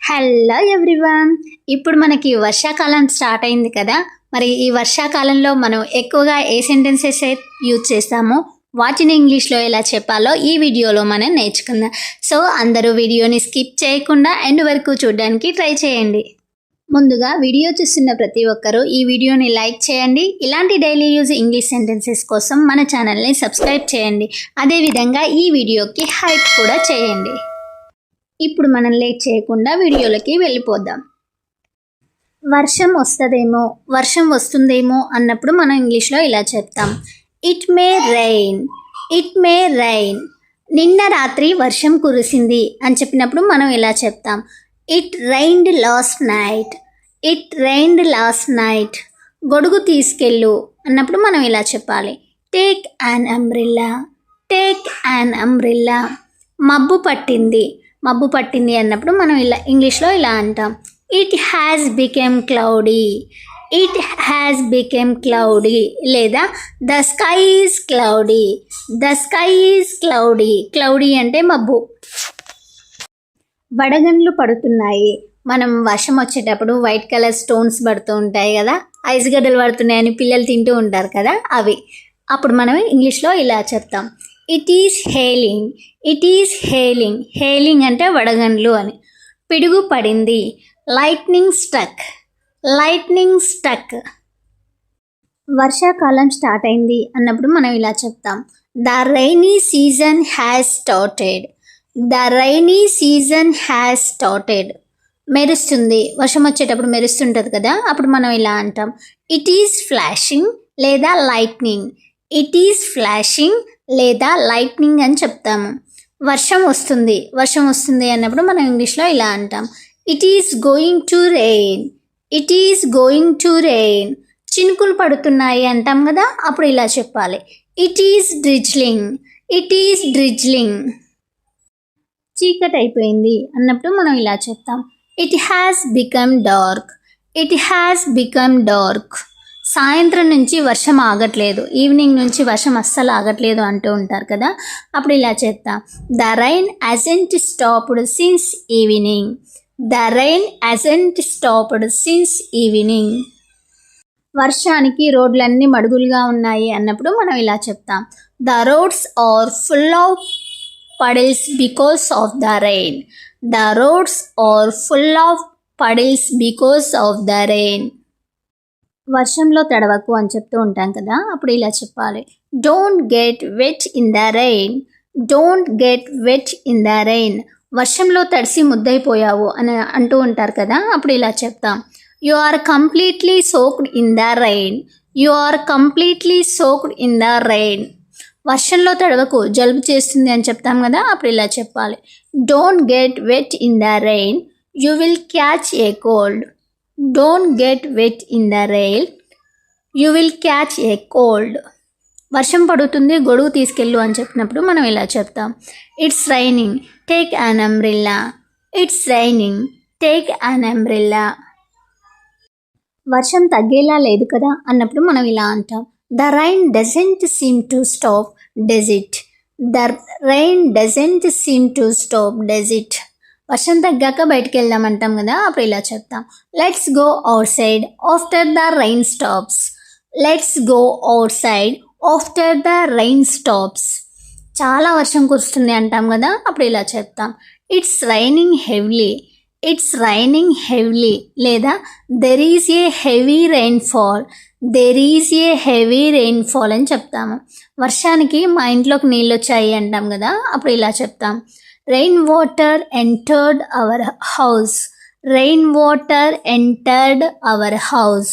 Hello everyone. ఇప్పుడు మనకి వర్షాకాలం స్టార్ట్ అయింది కదా. మరి ఈ వర్షాకాలంలో మనం ఎక్కువగా ఏ సెంటెన్సెస్ యూజ్ చేస్తామో వాటిని ఇంగ్లీష్లో ఎలా చెప్పాలో ఈ వీడియోలో మనం నేర్చుకుందాం. సో అందరూ వీడియోని స్కిప్ చేయకుండా ఎండ్ వరకు చూడడానికి ట్రై చేయండి. ముందుగా వీడియో చూస్తున్న ప్రతి ఒక్కరూ ఈ వీడియోని లైక్ చేయండి. ఇలాంటి డైలీ యూజ్ ఇంగ్లీష్ సెంటెన్సెస్ కోసం మన ఛానల్ని సబ్స్క్రైబ్ చేయండి. అదేవిధంగా ఈ వీడియోకి హైప్ కూడా చేయండి. ఇప్పుడు మనం లేట్ చేయకుండా వీడియోలోకి వెళ్ళిపోదాం. వర్షం వస్తుందేమో, వర్షం వస్తుందేమో అన్నప్పుడు మనం ఇంగ్లీష్లో ఇలా చెప్తాం, it may rain, it may rain. నిన్న రాత్రి వర్షం కురిసింది అని చెప్పినప్పుడు మనం ఇలా చెప్తాం, it రైన్డ్ last night, it రైన్డ్ last night. గొడుగు తీసుకెళ్ళు అన్నప్పుడు మనం ఇలా చెప్పాలి, take an umbrella, take an umbrella. మబ్బు పట్టింది, మబ్బు పట్టింది అన్నప్పుడు మనం ఇలా ఇంగ్లీష్లో ఇలా అంటాం, it has become cloudy, it has become cloudy. లేదా the sky is cloudy, the sky is cloudy. Cloudy అంటే మబ్బు. వడగండ్లు పడుతున్నాయి. మనం వర్షం వచ్చేటప్పుడు వైట్ కలర్ స్టోన్స్ పడుతూ ఉంటాయి కదా, ఐస్ గడ్డలు పడుతున్నాయని పిల్లలు తింటూ ఉంటారు కదా, అవి. అప్పుడు మనం ఇంగ్లీష్లో ఇలా చెప్తాం, it is hailing, it is hailing. Hailing అంటే వడగండ్లు అని. పిడుగు పడింది, లైట్నింగ్ స్టక్, లైట్నింగ్ స్టక్. వర్షాకాలం స్టార్ట్ అయింది అన్నప్పుడు మనం ఇలా చెప్తాం, the rainy season has started, the rainy season has started. మెరుస్తుంది, వర్షం వచ్చేటప్పుడు మెరుస్తుంటుంది కదా, అప్పుడు మనం ఇలా అంటాం, ఇట్ ఈస్ ఫ్లాషింగ్ లేదా లైట్నింగ్, ఇట్ ఈస్ ఫ్లాషింగ్ లేదా లైట్నింగ్ అని చెప్తాము. వర్షం వస్తుంది, వర్షం వస్తుంది అన్నప్పుడు మనం ఇంగ్లీష్లో ఇలా అంటాం, it is going to rain, it is going to rain. చినుకులు పడుతున్నాయి అంటాం కదా, అప్పుడు ఇలా చెప్పాలి, it is drizzling, it is drizzling. చీకటి అయిపోయింది అన్నప్పుడు మనం ఇలా చెప్తాం, it has become dark, it has become dark. సాయంత్రం నుంచి వర్షం ఆగట్లేదు, ఈవినింగ్ నుంచి వర్షం అస్సలు ఆగట్లేదు అంటూ ఉంటారు కదా, అప్పుడు ఇలా చెప్తాం, the rain hasn't stopped since evening, the rain hasn't stopped since evening. వర్షానికి రోడ్లన్నీ మడుగులుగా ఉన్నాయి అన్నప్పుడు మనం ఇలా చెప్తాం, the roads are full of puddles because of the rain, the roads are full of puddles because of the rain. వర్షంలో తడవకు అని చెప్తూ ఉంటాం కదా, అప్పుడు ఇలా చెప్పాలి, don't get wet in the rain, don't get wet in the rain. వర్షంలో తడిసి ముద్దైపోయావు అని అంటూ ఉంటారు కదా, అప్పుడు ఇలా చెప్తాం, you are completely soaked in the rain, you are completely soaked in the rain. వర్షంలో తడవకు, జలుబు చేస్తుంది అని చెప్తాం కదా, అప్పుడు ఇలా చెప్పాలి, don't get wet in the rain, you will catch a cold, don't get wet in the rain, you will catch a cold. వర్షం పడుతుంది, గొడుగు తీసుకెళ్ళు అని చెప్పినప్పుడు మనం ఇలా చెప్తాం, it's raining, take an umbrella, it's raining, take an umbrella. వర్షం తగ్గేలా లేదు కదా అన్నప్పుడు మనం ఇలా అంటాం, the rain doesn't seem to stop, does it? The rain doesn't seem to stop, does it? వర్షం తగ్గాక బయటికి వెళ్దామంటాం కదా, అప్పుడు ఇలా చెప్తాం, let's go outside after the rain stops, let's go outside after the rain stops. చాలా వర్షం కురుస్తుంది అంటాం కదా, అప్పుడు ఇలా చెప్తాం, it's raining heavily, it's raining heavily. లేదా there is a heavy rainfall, there is a heavy rainfall అని చెప్తాము. వర్షానికి మా ఇంట్లోకి నీళ్ళు వచ్చాయి అంటాం కదా, అప్పుడు ఇలా చెప్తాం, rain water entered our house, rain water entered our house.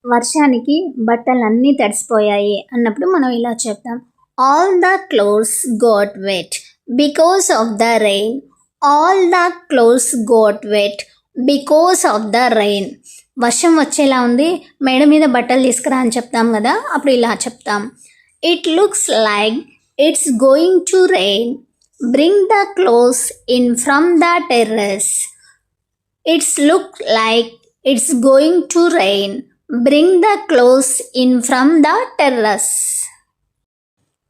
వర్షానికి బట్టలన్నీ తడిసిపోయాయి అన్నప్పుడు మనం ఇలా చెప్తాం, all the clothes got wet because of the rain, all the clothes got wet because of the rain. వర్షం వచ్చేలా ఉంది, మేడ మీద బట్టలు తీసుకురా అని చెప్తాం కదా, అప్పుడు ఇలా చెప్తాం, it looks like it's going to rain, bring the clothes in from the terrace, it's look like it's going to rain, bring the clothes in from the terrace.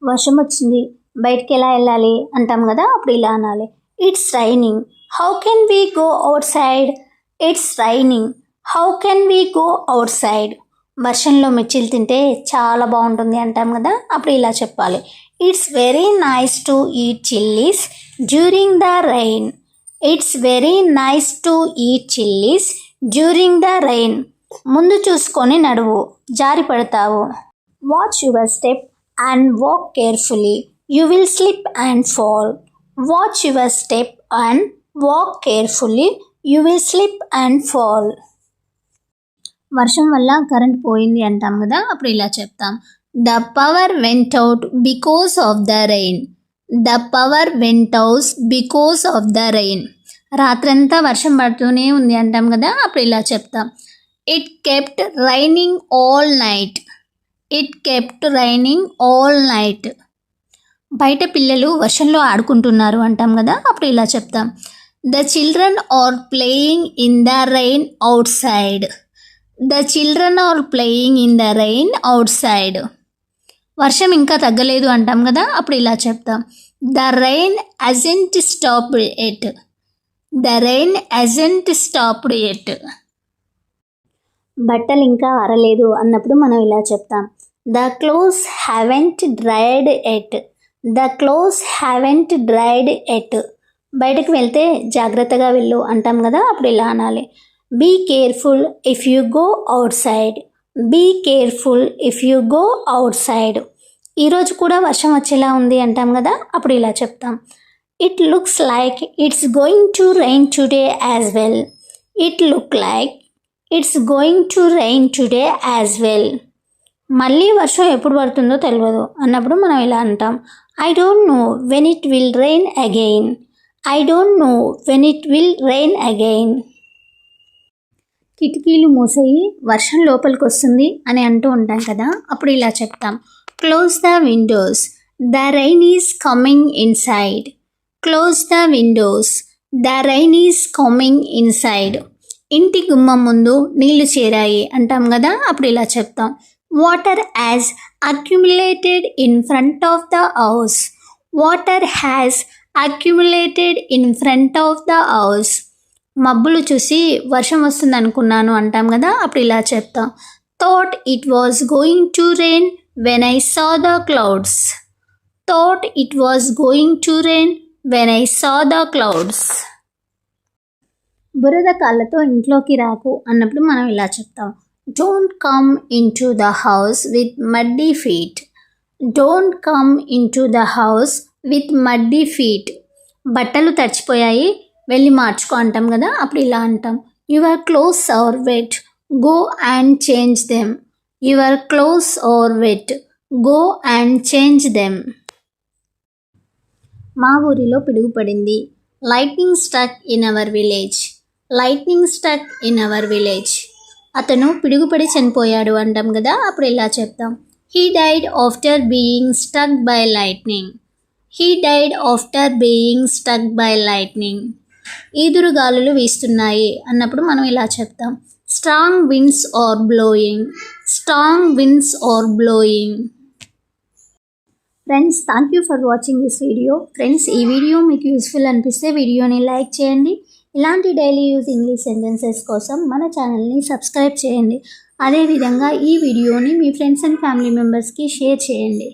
వర్షం వచ్చింది, బయటికి ఎలా వెళ్ళాలి అంటాం కదా, అప్పుడు ఇలా అనాలి, it's raining, how can we go out side? It's raining. How can we go out side? వర్షంలో మిర్చిలు తింటే చాలా బాగుంటుంది అంటాం కదా, అప్పుడు ఇలా చెప్పాలి. It's very nice to eat chillies during the rain. It's very nice to eat chillies during the rain. ముందు చూసుకొని నడువు, జారి పడతావు. Watch your step and walk carefully, you will slip and fall. Watch your step and walk carefully, you will slip and fall. వర్షం వల్ల current పోయింది అంటాం కదా, అప్పుడు ఇలా చెప్తాం. The power went out because of the rain. The power went out because of the rain. రాత్రంతా వర్షం పడుతూనే ఉంది అంటాం కదా, అప్పుడు ఇలా చెప్తాం. It kept raining all night. It kept raining all night. బయట పిల్లలు వర్షంలో ఆడుకుంటున్నారు అంటాం కదా, అప్పుడు ఇలా చెప్తాం. The children are playing in the rain outside. The children are playing in the rain outside. వర్షం ఇంకా తగ్గలేదు అంటాం కదా, అప్పుడు ఇలా చెప్తాం. The rain hasn't stopped yet. The rain hasn't stopped yet. బట్టలు ఇంకా ఆరలేదు అన్నప్పుడు మనం ఇలా చెప్తాం. The clothes haven't dried yet. The clothes haven't dried yet. బయటకు వెళ్తే జాగ్రత్తగా వెళ్ళు అంటాం కదా, అప్పుడు ఇలా అనాలి. Be careful if you go outside. Be careful if you go outside. ఈరోజు కూడా వర్షం వచ్చేలా ఉంది అంటాం కదా, అప్పుడు ఇలా చెప్తాం. It looks like it's going to rain today as well. It look like it's going to rain today as well. మళ్ళీ వర్షం ఎప్పుడు పడుతుందో తెలియదు అన్నప్పుడు మనం ఇలా అంటాం. I don't know when it will rain again. I don't know when it will rain again. కిటికీలు మూసేయి, వర్షం లోపలికి వస్తుంది అని అంటూ ఉంటాం కదా, అప్పుడు ఇలా చెప్తాం. Close the Windows, the rain is coming inside. Close the Windows, the rain is coming inside. ఇంటి గుమ్మం ముందు నీళ్లు చేరాయి అంటాం కదా, అప్పుడు ఇలా చెప్తాం. Water has accumulated in front of the house. Water has accumulated in front of the house. మబ్బులు చూసి వర్షం వస్తుంది అనుకున్నాను అంటాం కదా, అప్పుడు ఇలా చెప్తాం. Thought it was going to rain when I saw the clouds. Thought it was going to rain when I saw the clouds. బురద కాళ్ళతో ఇంట్లోకి రాకు అన్నప్పుడు మనం ఇలా చెప్తాం. Don't come into the house with muddy feet. Don't come into the house with muddy feet. బట్టలు తడిచిపోయాయి, వెళ్ళి మార్చుకో అంటాం కదా, అప్పుడు ఇలా అంటాం. Your clothes are wet, go and change them. Your clothes are wet, go and change them. మా ఊరిలో పిడుగు పడింది. Lightning struck in our village. Lightning struck in our village. అతను పిడుగుపడి చనిపోయాడు అంటాం కదా, అప్పుడు ఇలా చెప్తాం. He died after being struck by lightning. He died after being struck by lightning. ఈదురు గాలులు వీస్తున్నాయి అన్నప్పుడు మనం ఇలా చెప్తాం. Strong winds are blowing. Strong winds are blowing. Friends, thank you for watching this video. Friends, ఈ వీడియో మీకు useful అనిపిస్తే వీడియోని లైక్ చేయండి. ఇలాంటి డైలీ యూజ్ ఇంగ్లీష్ సెంటెన్సెస్ కోసం మన ఛానల్ని సబ్స్క్రైబ్ చేయండి. అదేవిధంగా ఈ వీడియోని మీ ఫ్రెండ్స్ అండ్ ఫ్యామిలీ మెంబర్స్కి షేర్ చేయండి.